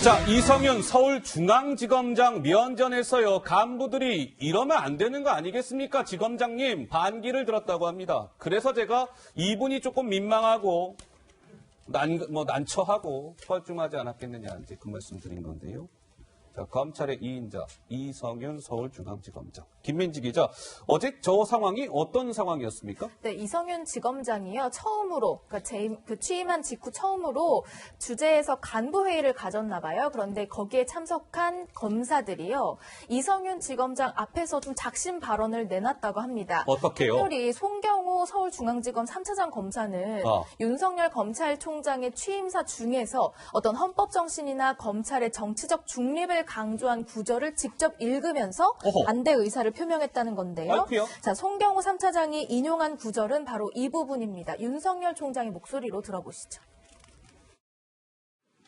자, 이성윤 서울중앙지검장 면전에서요, 간부들이 이러면 안 되는 거 아니겠습니까? 지검장님, 반기를 들었다고 합니다. 그래서 제가 이분이 조금 민망하고, 난처하고, 뻘쭘하지 않았겠느냐, 이제 그 말씀 드린 건데요. 자, 검찰의 2인자, 이성윤 서울중앙지검장. 김민지 기자, 어제 저 상황이 어떤 상황이었습니까? 네, 이성윤 지검장이요, 처음으로, 취임한 직후 처음으로 주재에서 간부회의를 가졌나 봐요. 그런데 거기에 참석한 검사들이요, 이성윤 지검장 앞에서 좀 작심 발언을 내놨다고 합니다. 어떻게요? 특별히 송경호 서울중앙지검 3차장 검사는 윤석열 검찰총장의 취임사 중에서 어떤 헌법 정신이나 검찰의 정치적 중립을 강조한 구절을 직접 읽으면서 반대 의사를 표명했다는 건데요. 아이쿠요. 자, 송경호 3차장이 인용한 구절은 바로 이 부분입니다. 윤석열 총장의 목소리로 들어보시죠.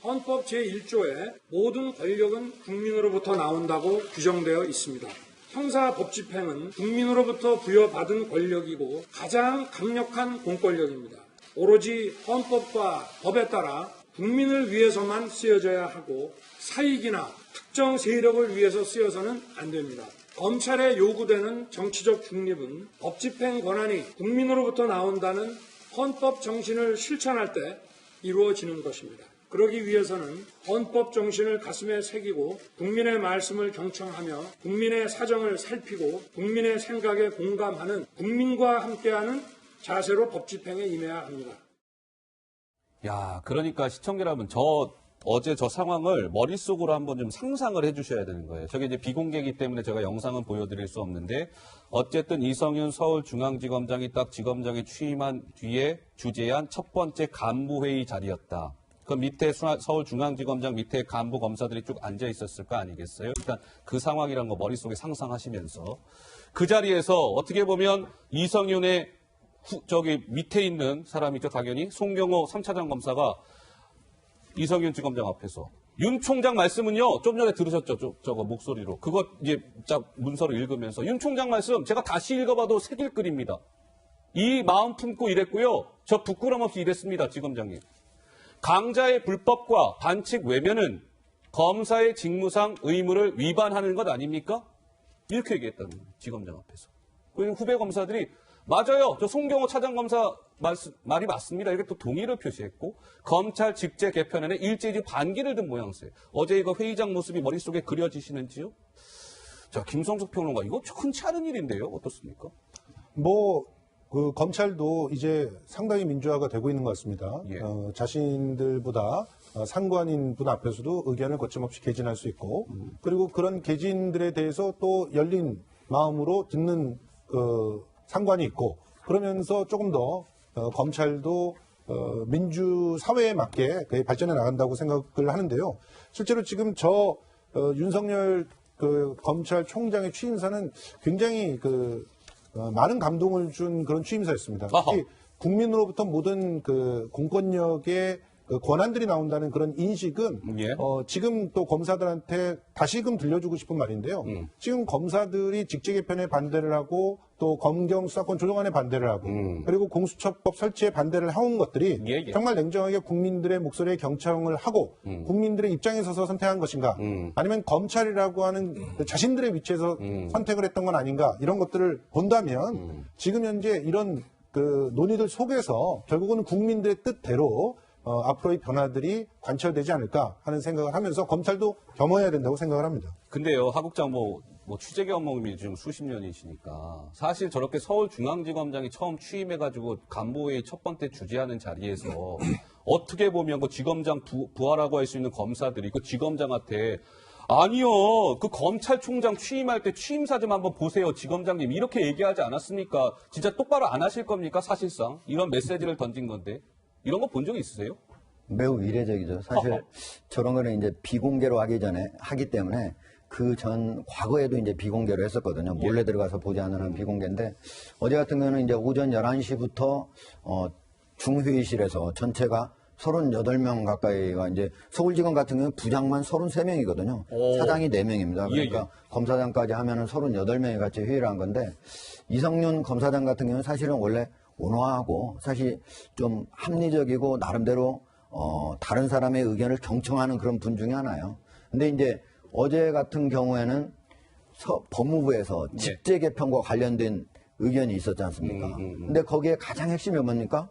헌법 제1조에 모든 권력은 국민으로부터 나온다고 규정되어 있습니다. 형사법집행은 국민으로부터 부여받은 권력이고 가장 강력한 공권력입니다. 오로지 헌법과 법에 따라 국민을 위해서만 쓰여져야 하고 사익이나 특정 세력을 위해서 쓰여서는 안 됩니다. 검찰에 요구되는 정치적 중립은 법집행 권한이 국민으로부터 나온다는 헌법 정신을 실천할 때 이루어지는 것입니다. 그러기 위해서는 헌법 정신을 가슴에 새기고 국민의 말씀을 경청하며 국민의 사정을 살피고 국민의 생각에 공감하는 국민과 함께하는 자세로 법집행에 임해야 합니다. 야, 그러니까 시청자 여러분, 어제 저 상황을 머릿속으로 한번 좀 상상을 해주셔야 되는 거예요. 저게 이제 비공개이기 때문에 제가 영상은 보여드릴 수 없는데, 어쨌든 이성윤 서울중앙지검장이 딱 지검장에 취임한 뒤에 주재한 첫 번째 간부회의 자리였다. 그 밑에 서울중앙지검장 밑에 간부 검사들이 쭉 앉아 있었을 거 아니겠어요? 일단 그 상황이란 거 머릿속에 상상하시면서 그 자리에서 어떻게 보면 이성윤의 저기 밑에 있는 사람이죠, 당연히 송경호 3차장 검사가 이성윤 지검장 앞에서 윤 총장 말씀은요, 좀 전에 들으셨죠, 저거 목소리로. 그거 이제 문서를 읽으면서 윤 총장 말씀 제가 다시 읽어봐도 새길글입니다. 이 마음 품고 이랬고요. 저 부끄럼 없이 이랬습니다, 지검장님. 강자의 불법과 반칙 외면은 검사의 직무상 의무를 위반하는 것 아닙니까? 이렇게 얘기했다는 거예요, 지검장 앞에서. 그리고 후배 검사들이 맞아요, 저 송경호 차장검사 말이 맞습니다. 이렇게 또 동의를 표시했고, 검찰 직제 개편안에 일제히 반기를 든 모양새예요. 어제 이거 회의장 모습이 머릿속에 그려지시는지요? 자, 김성숙 평론가, 이거 흔치 않은 일인데요, 어떻습니까? 검찰도 이제 상당히 민주화가 되고 있는 것 같습니다. 예. 자신들보다 상관인 분 앞에서도 의견을 거침없이 개진할 수 있고, 그리고 그런 개진들에 대해서 또 열린 마음으로 듣는 상관이 있고, 그러면서 조금 더 검찰도 민주 사회에 맞게 발전해 나간다고 생각을 하는데요. 실제로 지금 윤석열 검찰총장의 취임사는 굉장히 많은 감동을 준 그런 취임사였습니다. 특히 국민으로부터 모든 공권력의 권한들이 나온다는 그런 인식은 예. 지금 또 검사들한테 다시금 들려주고 싶은 말인데요. 지금 검사들이 직제 개편에 반대를 하고 또 검경 수사권 조정안에 반대를 하고 그리고 공수처법 설치에 반대를 해온 것들이 정말 냉정하게 국민들의 목소리에 경청을 하고 국민들의 입장에 서서 선택한 것인가, 아니면 검찰이라고 하는 자신들의 위치에서 선택을 했던 건 아닌가, 이런 것들을 본다면 지금 현재 이런 논의들 속에서 결국은 국민들의 뜻대로 앞으로의 변화들이 관철되지 않을까 하는 생각을 하면서 검찰도 겸허해야 된다고 생각을 합니다. 근데요, 하국장 취재 경험이 지금 수십 년이시니까 사실 저렇게 서울중앙지검장이 처음 취임해가지고 간부회의 첫 번째 주재하는 자리에서 어떻게 보면 지검장 부하라고 할 수 있는 검사들이 지검장한테 아니요, 검찰총장 취임할 때 취임사 좀 한번 보세요, 지검장님, 이렇게 얘기하지 않았습니까? 진짜 똑바로 안 하실 겁니까? 사실상 이런 메시지를 던진 건데. 이런 거 본 적 있으세요? 매우 이례적이죠. 사실 저런 거는 이제 비공개로 하기 때문에 그 전 과거에도 이제 비공개로 했었거든요. 몰래 들어가서 보지 않는 비공개인데, 어제 같은 경우는 이제 오전 11시부터 중회의실에서 전체가 38명 가까이가 이제 서울지검 같은 경우는 부장만 33명이거든요. 사장이 4명입니다. 그러니까 검사장까지 하면은 38명이 같이 회의를 한 건데, 이성윤 검사장 같은 경우는 사실은 원래 온화하고 사실 좀 합리적이고 나름대로 다른 사람의 의견을 경청하는 그런 분 중에 하나예요. 근데 이제 어제 같은 경우에는 법무부에서 직제 개편과 관련된 의견이 있었지 않습니까? 근데 거기에 가장 핵심이 뭡니까?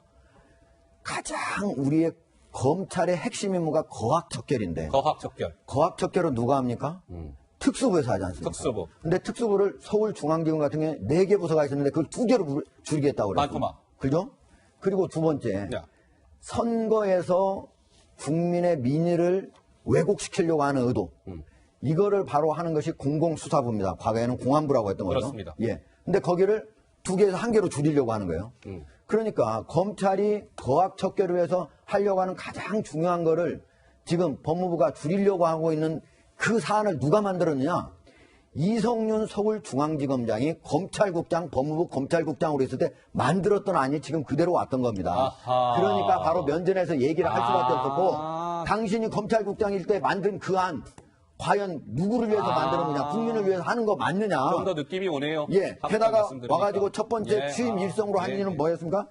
가장 우리의 검찰의 핵심 임무가 거학척결인데 거학척결. 거학척결은 누가 합니까? 특수부에서 하지 않습니까? 특수부. 근데 특수부를 서울중앙지검 같은 경우에 4개 부서가 있었는데 그걸 2개로 줄이겠다고 그랬어요. 많구만. 그죠? 그리고 두 번째, 야. 선거에서 국민의 민의를 왜곡시키려고 하는 의도. 이거를 바로 하는 것이 공공수사부입니다. 과거에는 공안부라고 했던 거죠. 그렇습니다. 예. 근데 거기를 2개에서 1개로 줄이려고 하는 거예요. 그러니까 검찰이 거학척결을 해서 하려고 하는 가장 중요한 거를 지금 법무부가 줄이려고 하고 있는 그 사안을 누가 만들었느냐? 이성윤 서울중앙지검장이 검찰국장, 법무부 검찰국장으로 있을 때 만들었던 안이 지금 그대로 왔던 겁니다. 아하. 그러니까 바로 면전에서 얘기를 할 수밖에 아. 없었고, 당신이 검찰국장일 때 만든 그 안, 과연 누구를 위해서 만들었느냐, 국민을 위해서 하는 거 맞느냐. 좀 더 느낌이 오네요. 예, 한번 게다가 말씀드리니까. 와가지고 첫 번째 예. 취임 일성으로 한 예, 일은 예. 뭐였습니까?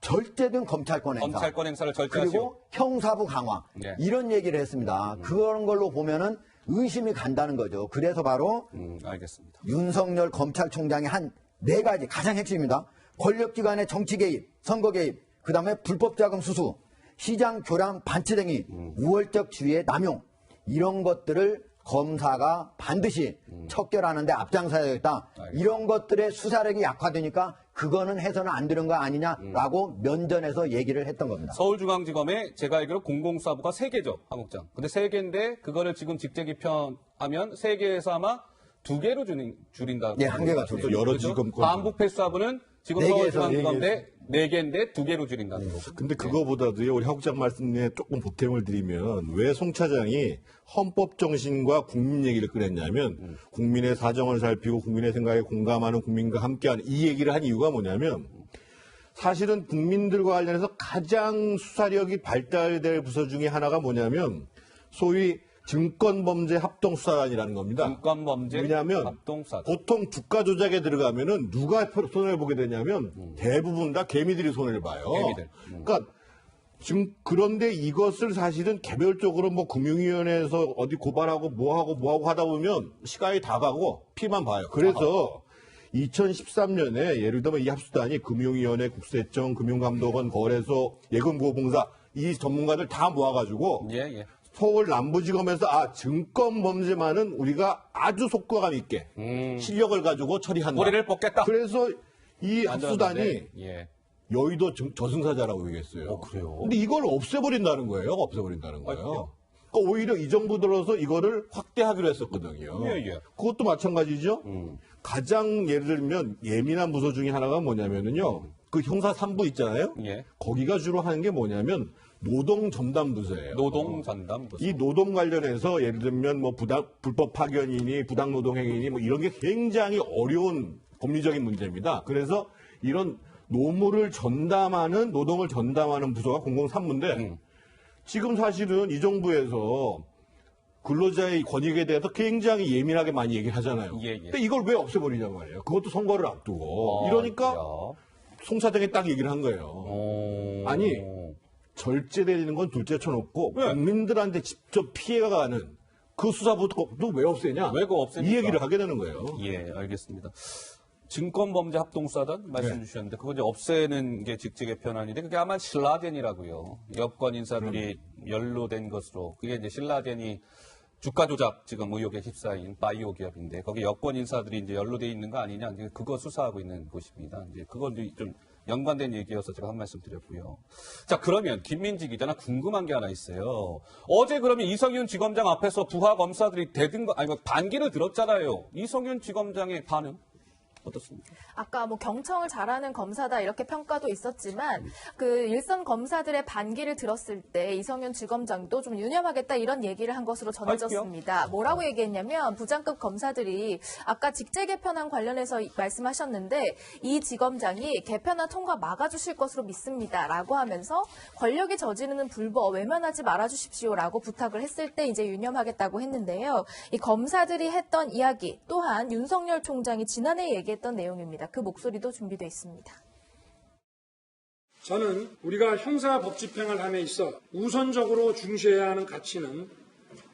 절제된 검찰권 행사. 검찰권 행사를 절제하시오. 그리고 형사부 강화. 예. 이런 얘기를 했습니다. 그런 걸로 보면은 의심이 간다는 거죠. 그래서 바로 알겠습니다. 윤석열 검찰총장이 한 4가지 가장 핵심입니다. 권력기관의 정치 개입, 선거 개입, 그 다음에 불법자금 수수, 시장 교란 반치댕이, 우월적 지위의 남용, 이런 것들을 검사가 반드시 척결하는데 앞장서야겠다. 이런 것들의 수사력이 약화되니까 그거는 해서는 안 되는 거 아니냐라고 면전에서 얘기를 했던 겁니다. 서울중앙지검에 제가 알기로 공공수사부가 3개죠, 하국장. 근데 3개인데 그거를 지금 직제 개편하면 3개에서 아마 2개로 줄인다. 예, 1개가 또 여러 지검권. 반북 패스하부는 지금 4개에서 서울중앙지검에 4개인데 2개로 줄인다는 거고. 근데 그거보다도요, 우리 하국장 말씀에 조금 보탬을 드리면, 왜 송 차장이 헌법 정신과 국민 얘기를 꺼냈냐면, 국민의 사정을 살피고 국민의 생각에 공감하는 국민과 함께하는 이 얘기를 한 이유가 뭐냐면, 사실은 국민들과 관련해서 가장 수사력이 발달될 부서 중에 하나가 뭐냐면, 소위 증권범죄 합동수사단이라는 겁니다. 증권범죄 왜냐하면 합동수사단. 보통 주가 조작에 들어가면은 누가 손해를 보게 되냐면 대부분 다 개미들이 손해를 봐요. 개미들. 그러니까 지금 그런데 이것을 사실은 개별적으로 뭐 금융위원회에서 어디 고발하고 뭐하고 하다 보면 시간이 다 가고 피만 봐요. 그래서 2013년에 예를 들면 이 합수단이 금융위원회, 국세청, 금융감독원, 거래소, 예금보호봉사 이 전문가들 다 모아가지고 예, 예. 서울 남부지검에서 증권범죄만은 우리가 아주 속도감 있게 실력을 가지고 처리한다. 머리를 뽑겠다. 그래서 이 합수단이 만들었는데, 예. 여의도 저승사자라고 얘기했어요. 그래요? 근데 이걸 없애버린다는 거예요. 없애버린다는 거예요. 그래요? 그러니까 오히려 이 정부 들어서 이거를 확대하기로 했었거든요. 예, 예. 그것도 마찬가지죠. 가장 예를 들면 예민한 부서 중에 하나가 뭐냐면은요. 그 형사 3부 있잖아요. 예. 거기가 주로 하는 게 뭐냐면 노동 전담 부서예요. 노동 전담 부서. 이 노동 관련해서 예를 들면 뭐 불법 파견이니 부당 노동 행위니 뭐 이런 게 굉장히 어려운 법리적인 문제입니다. 그래서 이런 노무를 전담하는 노동을 전담하는 부서가 공공산부인데 지금 사실은 이 정부에서 근로자의 권익에 대해서 굉장히 예민하게 많이 얘기를 하잖아요. 예, 예. 근데 이걸 왜 없애버리냐 말이에요. 그것도 선거를 앞두고 이러니까 송 차장이 딱 얘기를 한 거예요. 아니 절제되는 건 둘째 쳐놓고 네. 국민들한테 직접 피해가 가는 그 수사부도 왜 없애냐? 왜 그거 없앱니까? 이 얘기를 하게 되는 거예요. 예, 알겠습니다. 증권범죄 합동수사단 말씀 주셨는데 그거 이제 없애는 게 직제 개편안인데 그게 아마 신라젠이라고요. 여권 인사들이 연루된 것으로 그게 이제 신라젠이 주가 조작 지금 의혹에 휩싸인 바이오 기업인데 거기 여권 인사들이 이제 연루돼 있는 거 아니냐 이제 그거 수사하고 있는 곳입니다. 이제 그건 좀 연관된 얘기여서 제가 한 말씀 드렸고요. 자, 그러면 김민지 기자나 궁금한 게 하나 있어요. 어제 그러면 이성윤 지검장 앞에서 부하 검사들이 대든 거 아니 반기를 들었잖아요. 이성윤 지검장의 반응 어떻습니까? 아까 뭐 경청을 잘하는 검사다 이렇게 평가도 있었지만 그 일선 검사들의 반기를 들었을 때 이성윤 지검장도 좀 유념하겠다 이런 얘기를 한 것으로 전해졌습니다. 뭐라고 얘기했냐면 부장급 검사들이 아까 직제 개편안 관련해서 말씀하셨는데 이 지검장이 개편안 통과 막아주실 것으로 믿습니다라고 하면서 권력이 저지르는 불법 외면하지 말아주십시오라고 부탁을 했을 때 이제 유념하겠다고 했는데요. 이 검사들이 했던 이야기 또한 윤석열 총장이 지난해 얘기했던 내용입니다. 그 목소리도 준비되어 있습니다. 저는 우리가 형사 법 집행을 함에 있어 우선적으로 중시해야 하는 가치는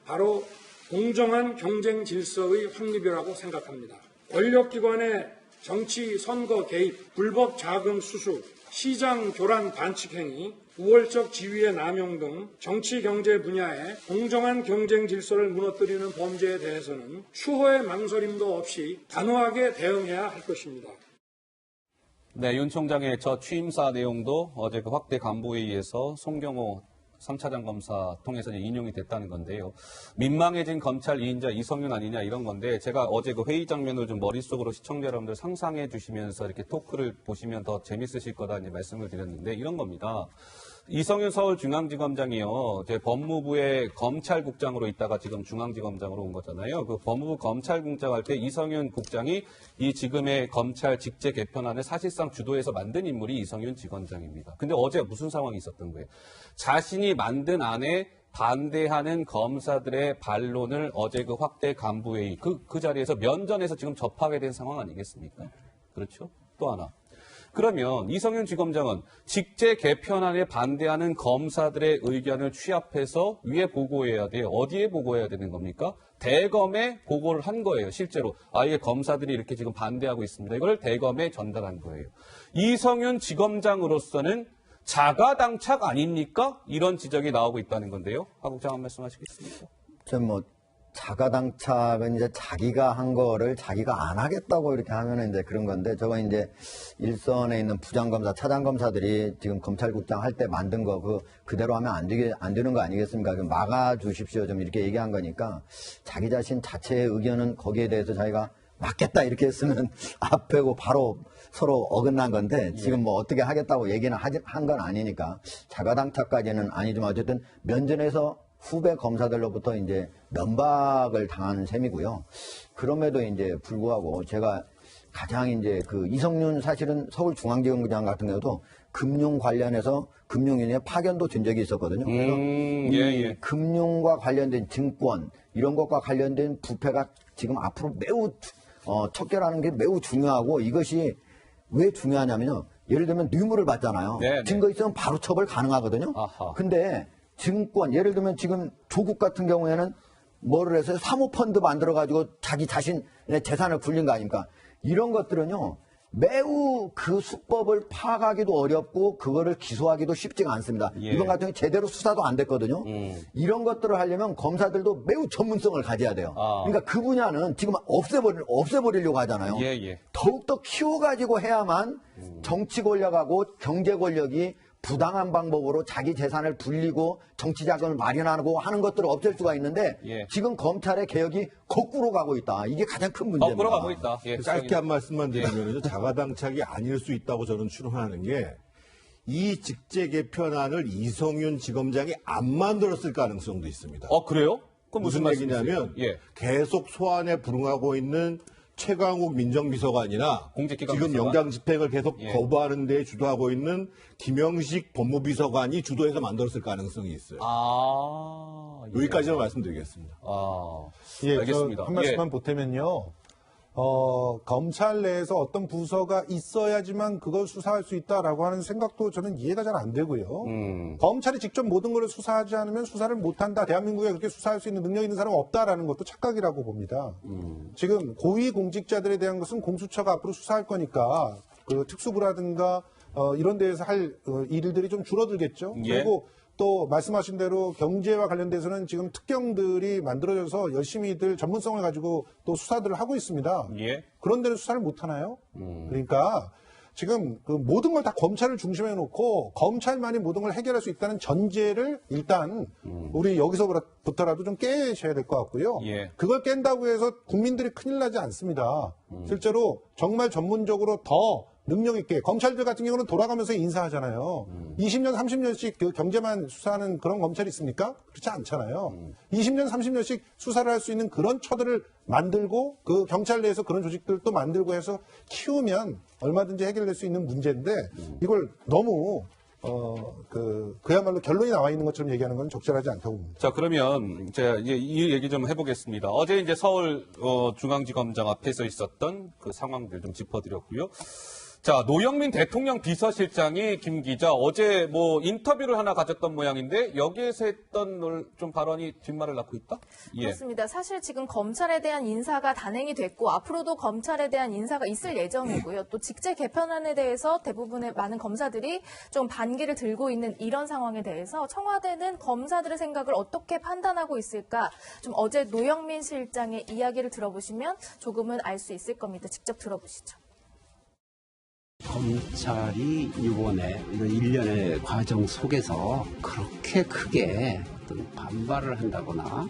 바로 공정한 경쟁 질서의 확립이라고 생각합니다. 권력기관의 정치 선거 개입, 불법 자금 수수, 시장 교란 반칙 행위, 우월적 지위의 남용 등 정치 경제 분야의 공정한 경쟁 질서를 무너뜨리는 범죄에 대해서는 추호의 망설임도 없이 단호하게 대응해야 할 것입니다. 네, 윤 총장의 저 취임사 내용도 어제 그 확대 간부회의에서 송경호 3차장 검사 통해서 이제 인용이 됐다는 건데요. 민망해진 검찰 2인자 이성윤 아니냐 이런 건데 제가 어제 그 회의 장면을 좀 머릿속으로 시청자 여러분들 상상해 주시면서 이렇게 토크를 보시면 더 재밌으실 거다 이제 말씀을 드렸는데 이런 겁니다. 이성윤 서울중앙지검장이요. 제 법무부의 검찰국장으로 있다가 지금 중앙지검장으로 온 거잖아요. 그 법무부 검찰국장 할 때 이성윤 국장이 이 지금의 검찰 직제 개편안을 사실상 주도해서 만든 인물이 이성윤 지검장입니다. 근데 어제 무슨 상황이 있었던 거예요? 자신이 만든 안에 반대하는 검사들의 반론을 어제 그 확대 간부회의 그 자리에서 면전에서 지금 접하게 된 상황 아니겠습니까? 그렇죠? 또 하나. 그러면 이성윤 지검장은 직제 개편안에 반대하는 검사들의 의견을 취합해서 위에 보고해야 돼요. 어디에 보고해야 되는 겁니까? 대검에 보고를 한 거예요. 실제로 아예 검사들이 이렇게 지금 반대하고 있습니다. 이걸 대검에 전달한 거예요. 이성윤 지검장으로서는 자가당착 아닙니까? 이런 지적이 나오고 있다는 건데요. 하 국장 한 말씀 하시겠습니까? 자가당착은 이제 자기가 한 거를 자기가 안 하겠다고 이렇게 하면은 이제 그런 건데, 저거 이제 일선에 있는 부장검사, 차장검사들이 지금 검찰국장 할 때 만든 거 그대로 하면 안 되는 거 아니겠습니까? 막아주십시오. 좀 이렇게 얘기한 거니까 자기 자신 자체의 의견은 거기에 대해서 자기가 맞겠다 이렇게 했으면 앞에고 바로 서로 어긋난 건데 지금 뭐 어떻게 하겠다고 얘기는 한 건 아니니까 자가당착까지는 아니지만 어쨌든 면전에서 후배 검사들로부터 이제 면박을 당한 셈이고요. 그럼에도 이제 불구하고 제가 가장 이제 그 이성윤 사실은 서울중앙지검장 같은 경우도 금융 관련해서 금융인의 파견도 된 적이 있었거든요. 그래서 금융과 관련된 증권 이런 것과 관련된 부패가 지금 앞으로 매우 척결하는 게 매우 중요하고, 이것이 왜 중요하냐면요. 예를 들면 뇌물을 받잖아요. 네네. 증거 있으면 바로 처벌 가능하거든요. 아하. 근데 증권, 예를 들면 지금 조국 같은 경우에는 뭐를 해서 사모펀드 만들어가지고 자기 자신의 재산을 굴린 거 아닙니까? 이런 것들은요, 매우 그 수법을 파악하기도 어렵고, 그거를 기소하기도 쉽지가 않습니다. 예. 이번 같은 경우 제대로 수사도 안 됐거든요. 이런 것들을 하려면 검사들도 매우 전문성을 가져야 돼요. 그러니까 그 분야는 지금 없애버리려고 하잖아요. 예. 더욱더 키워가지고 해야만 정치 권력하고 경제 권력이 부당한 방법으로 자기 재산을 불리고 정치 자금을 마련하고 하는 것들을 없앨 수가 있는데 지금 검찰의 개혁이 거꾸로 가고 있다. 이게 가장 큰 문제입니다. 거꾸로 가고 있다. 짧게 한 말씀만 드리면 자가당착이 아닐 수 있다고 저는 추론하는 게, 이 직제 개편안을 이성윤 지검장이 안 만들었을 가능성도 있습니다. 그래요? 그럼 무슨 얘기냐면 계속 소환에 불응하고 있는 최강욱 민정비서관이나 공직기관 지금 비서관? 영장 집행을 계속 거부하는 데 주도하고 있는 김영식 법무비서관이 주도해서 만들었을 가능성이 있어요. 여기까지만 말씀드리겠습니다. 알겠습니다. 한 말씀만 보태면요. 검찰 내에서 어떤 부서가 있어야지만 그걸 수사할 수 있다라고 하는 생각도 저는 이해가 잘 안 되고요. 검찰이 직접 모든 걸 수사하지 않으면 수사를 못한다. 대한민국에 그렇게 수사할 수 있는 능력 있는 사람은 없다라는 것도 착각이라고 봅니다. 지금 고위 공직자들에 대한 것은 공수처가 앞으로 수사할 거니까 그 특수부라든가 이런 데에서 할 일들이 좀 줄어들겠죠. 그리고 또 말씀하신 대로 경제와 관련돼서는 지금 특경들이 만들어져서 열심히들 전문성을 가지고 또 수사들을 하고 있습니다. 그런 데는 수사를 못 하나요? 그러니까 지금 그 모든 걸 다 검찰을 중심에 놓고 검찰만이 모든 걸 해결할 수 있다는 전제를 일단 우리 여기서부터라도 좀 깨셔야 될 것 같고요. 그걸 깬다고 해서 국민들이 큰일 나지 않습니다. 실제로 정말 전문적으로 더 능력 있게, 검찰들 같은 경우는 돌아가면서 인사하잖아요. 20년, 30년씩 그 경제만 수사하는 그런 검찰이 있습니까? 그렇지 않잖아요. 20년, 30년씩 수사를 할 수 있는 그런 처들을 만들고 그 경찰 내에서 그런 조직들도 만들고 해서 키우면 얼마든지 해결될 수 있는 문제인데, 이걸 너무 그야말로 결론이 나와 있는 것처럼 얘기하는 건 적절하지 않다고 봅니다. 자, 그러면 제가 이제 이 얘기 좀 해보겠습니다. 어제 이제 서울 중앙지검장 앞에서 있었던 그 상황들 좀 짚어드렸고요. 자, 노영민 대통령 비서실장이 김 기자 어제 뭐 인터뷰를 하나 가졌던 모양인데 여기에서 했던 좀 발언이 뒷말을 낳고 있다? 예. 그렇습니다. 사실 지금 검찰에 대한 인사가 단행이 됐고 앞으로도 검찰에 대한 인사가 있을 예정이고요. 또 직제 개편안에 대해서 대부분의 많은 검사들이 좀 반기를 들고 있는 이런 상황에 대해서 청와대는 검사들의 생각을 어떻게 판단하고 있을까? 좀 어제 노영민 실장의 이야기를 들어보시면 조금은 알 수 있을 겁니다. 직접 들어보시죠. 검찰이 이번에 이런 일련의 과정 속에서 그렇게 크게 어떤 반발을 한다거나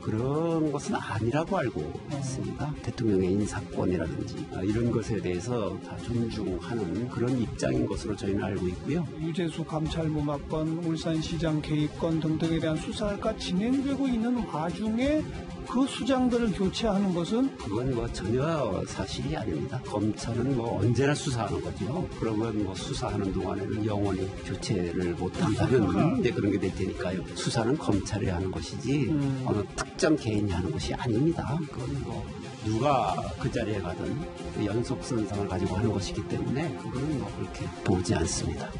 그런 것은 아니라고 알고 있습니다. 대통령의 인사권이라든지 이런 것에 대해서 다 존중하는 그런 입장인 것으로 저희는 알고 있고요. 유재수 감찰무마건, 울산시장 개입건 등등에 대한 수사가 진행되고 있는 와중에 그 수장들을 교체하는 것은 그건 뭐 전혀 사실이 아닙니다. 검찰은 뭐 언제나 수사하는 거죠. 그러면 뭐 수사하는 동안에는 영원히 교체를 못한다면 이제 그런 게 될 테니까요. 수사는 검찰이 하는 것이지 어느 특정 개인이 하는 것이 아닙니다. 그건 뭐 누가 그 자리에 가든 연속선상을 가지고 하는 것이기 때문에 그거는 뭐 그렇게 보지 않습니다.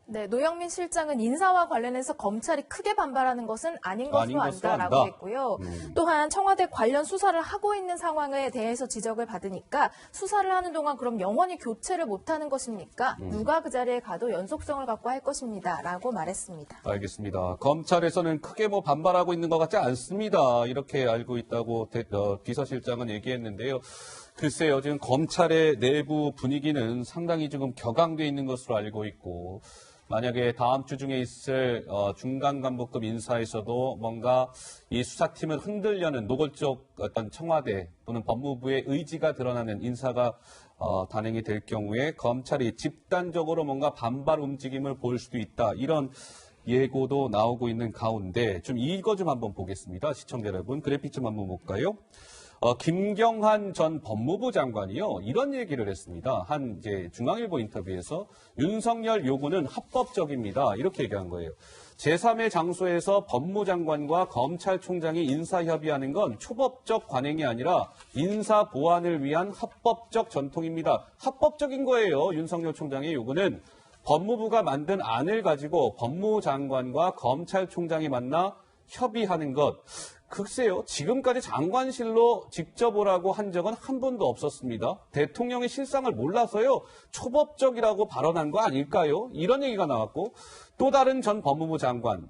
네, 노영민 실장은 인사와 관련해서 검찰이 크게 반발하는 것은 아닌 것으로 안다라고 했고요. 또한 청와대 관련 수사를 하고 있는 상황에 대해서 지적을 받으니까 수사를 하는 동안 그럼 영원히 교체를 못하는 것입니까? 누가 그 자리에 가도 연속성을 갖고 할 것입니다. 라고 말했습니다. 알겠습니다. 검찰에서는 크게 뭐 반발하고 있는 것 같지 않습니다. 이렇게 알고 있다고 비서실장은 얘기했는데요. 글쎄요, 지금 검찰의 내부 분위기는 상당히 지금 격앙돼 있는 것으로 알고 있고, 만약에 다음 주 중에 있을 중간 간부급 인사에서도 뭔가 이 수사팀을 흔들려는 노골적 어떤 청와대 또는 법무부의 의지가 드러나는 인사가 단행이 될 경우에 검찰이 집단적으로 뭔가 반발 움직임을 보일 수도 있다. 이런 예고도 나오고 있는 가운데 좀 이거 좀 한번 보겠습니다. 시청자 여러분, 그래픽 좀 한번 볼까요? 김경환 전 법무부 장관이요, 이런 얘기를 했습니다. 한 이제 중앙일보 인터뷰에서 윤석열 요구는 합법적입니다. 이렇게 얘기한 거예요. 제3의 장소에서 법무장관과 검찰총장이 인사협의하는 건 초법적 관행이 아니라 인사 보완을 위한 합법적 전통입니다. 합법적인 거예요. 윤석열 총장의 요구는 법무부가 만든 안을 가지고 법무장관과 검찰총장이 만나 협의하는 것. 글쎄요, 지금까지 장관실로 직접 오라고 한 적은 한 번도 없었습니다. 대통령의 실상을 몰라서요, 초법적이라고 발언한 거 아닐까요? 이런 얘기가 나왔고, 또 다른 전 법무부 장관,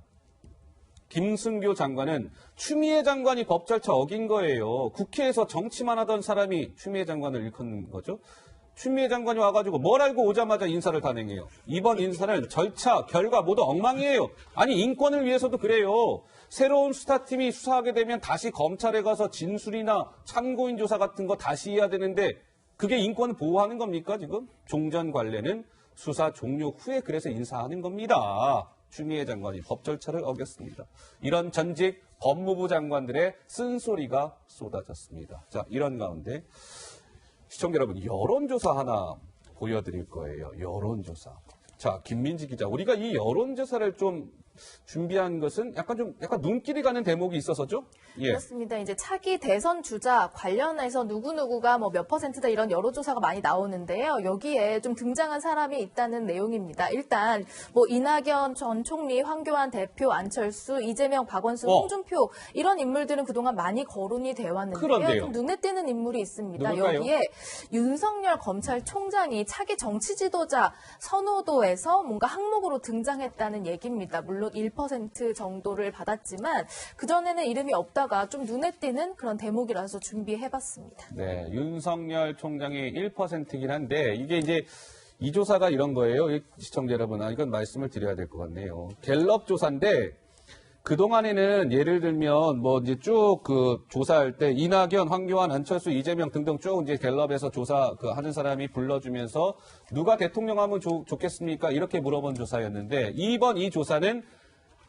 김승교 장관은 추미애 장관이 법 절차 어긴 거예요. 국회에서 정치만 하던 사람이 추미애 장관을 일컫는 거죠. 추미애 장관이 와가지고 뭘 알고 오자마자 인사를 단행해요. 이번 인사는 절차, 결과 모두 엉망이에요. 아니, 인권을 위해서도 그래요. 새로운 수사팀이 수사하게 되면 다시 검찰에 가서 진술이나 참고인 조사 같은 거 다시 해야 되는데 그게 인권을 보호하는 겁니까, 지금? 종전 관례는 수사 종료 후에 그래서 인사하는 겁니다. 추미애 장관이 법 절차를 어겼습니다. 이런 전직 법무부 장관들의 쓴소리가 쏟아졌습니다. 자, 이런 가운데 시청자 여러분, 여론조사 하나 보여드릴 거예요. 여론조사. 자, 김민지 기자, 우리가 이 여론조사를 좀 준비한 것은 약간 눈길이 가는 대목이 있어서죠? 예. 그렇습니다. 이제 차기 대선 주자 관련해서 누구누구가 뭐 몇 %다 이런 여론조사가 많이 나오는데요. 여기에 좀 등장한 사람이 있다는 내용입니다. 일단 뭐 이낙연 전 총리, 황교안 대표, 안철수, 이재명, 박원순, 홍준표 이런 인물들은 그동안 많이 거론이 돼 왔는데요. 그런데요. 좀 눈에 띄는 인물이 있습니다. 누굴까요? 여기에 윤석열 검찰총장이 차기 정치 지도자 선호도에서 뭔가 항목으로 등장했다는 얘기입니다. 물론 1% 정도를 받았지만 그전에는 이름이 없다가 좀 눈에 띄는 그런 대목이라서 준비해봤습니다. 네, 윤석열 총장이 1%이긴 한데 이게 이제 이 조사가 이런 거예요. 시청자 여러분, 이건 말씀을 드려야 될 것 같네요. 갤럽 조사인데 그동안에는 예를 들면 뭐 이제 쭉 그 조사할 때 이낙연, 황교안, 안철수, 이재명 등등 쭉 이제 갤럽에서 조사 하는 사람이 불러주면서 누가 대통령 하면 좋겠습니까? 이렇게 물어본 조사였는데 이번 이 조사는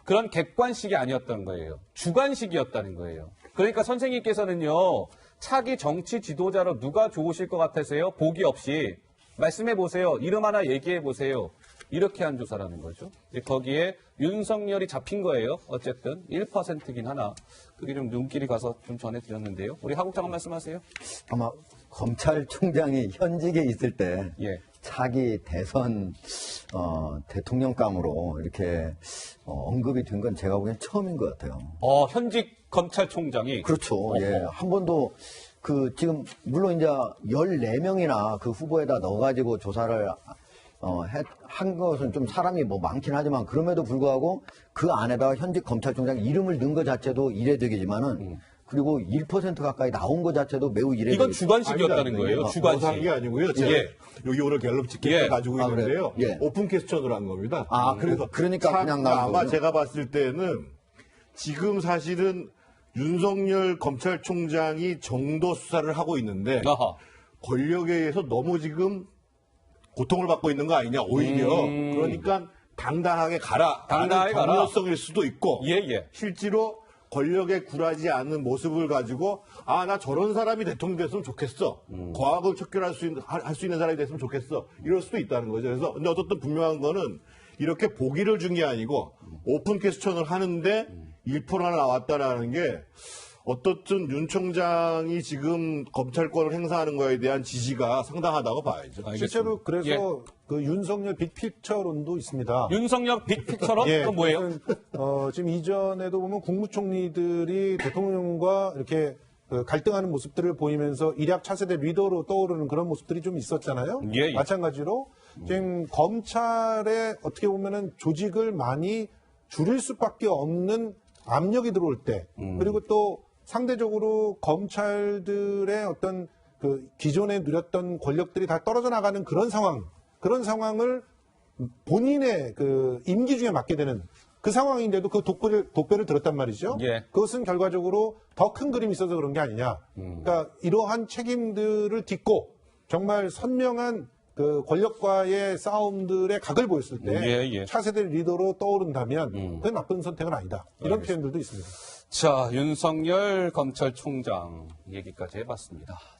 그런 객관식이 아니었던 거예요. 주관식이었다는 거예요. 그러니까 선생님께서는요, 차기 정치 지도자로 누가 좋으실 것 같으세요? 보기 없이 말씀해 보세요. 이름 하나 얘기해 보세요. 이렇게 한 조사라는 거죠. 거기에 윤석열이 잡힌 거예요. 어쨌든 1%긴 하나. 그게 좀 눈길이 가서 좀 전해드렸는데요. 우리 하국 장관 말씀하세요. 아마 검찰총장이 현직에 있을 때 예. 차기 대선 대통령감으로 이렇게 언급이 된 건 제가 보기엔 처음인 것 같아요. 현직 검찰총장이 그렇죠. 예. 한 번도 지금 물론 이제 14명이나 그 후보에다 넣어가지고 조사를 한 것은 좀 사람이 뭐 많긴 하지만 그럼에도 불구하고 그 안에다가 현직 검찰총장 이름을 넣은 것 자체도 이례적이지만은 그리고 1% 가까이 나온 것 자체도 매우 이례적이죠. 이건 주관식이었다는 거예요. 주관식. 한 게 아니고요. 제가 예. 여기 오늘 갤럽 집계를 예. 가지고 있는데요. 그래요? 예. 오픈 퀘스천으로 한 겁니다. 그러니까 그냥 나온 아마 거군요. 제가 봤을 때는 지금 사실은 윤석열 검찰총장이 정도 수사를 하고 있는데 아하. 권력에 의해서 너무 지금 고통을 받고 있는 거 아니냐 오히려 그러니까 당당하게 가라. 당당하게 가라. 경로성일 수도 있고 예. 실제로 권력에 굴하지 않는 모습을 가지고 나 저런 사람이 대통령 됐으면 좋겠어. 과학을 척결할 수 있는 사람이 됐으면 좋겠어. 이럴 수도 있다는 거죠. 그래서 근데 어쨌든 분명한 거는 이렇게 보기를 준 게 아니고 오픈 퀘스천을 하는데 1%나 나왔다라는 게 어떻든 윤 총장이 지금 검찰권을 행사하는 거에 대한 지지가 상당하다고 봐야죠. 실제로 그래서 예. 그 윤석열 빅픽처론도 있습니다. 윤석열 빅픽처럼 예, 또 뭐예요? 그것은, 지금 이전에도 보면 국무총리들이 대통령과 이렇게 갈등하는 모습들을 보이면서 일약 차세대 리더로 떠오르는 그런 모습들이 좀 있었잖아요. 예. 마찬가지로 지금 검찰에 어떻게 보면은 조직을 많이 줄일 수밖에 없는 압력이 들어올 때, 그리고 또 상대적으로 검찰들의 어떤 그 기존에 누렸던 권력들이 다 떨어져 나가는 그런 상황을 본인의 그 임기 중에 맡게 되는 그 상황인데도 그 독배를 들었단 말이죠. 예. 그것은 결과적으로 더 큰 그림이 있어서 그런 게 아니냐. 그러니까 이러한 책임들을 딛고 정말 선명한 그 권력과의 싸움들의 각을 보였을 때 예. 차세대 리더로 떠오른다면 그건 나쁜 선택은 아니다. 이런 표현들도 있습니다. 자, 윤석열 검찰총장 얘기까지 해봤습니다. 자.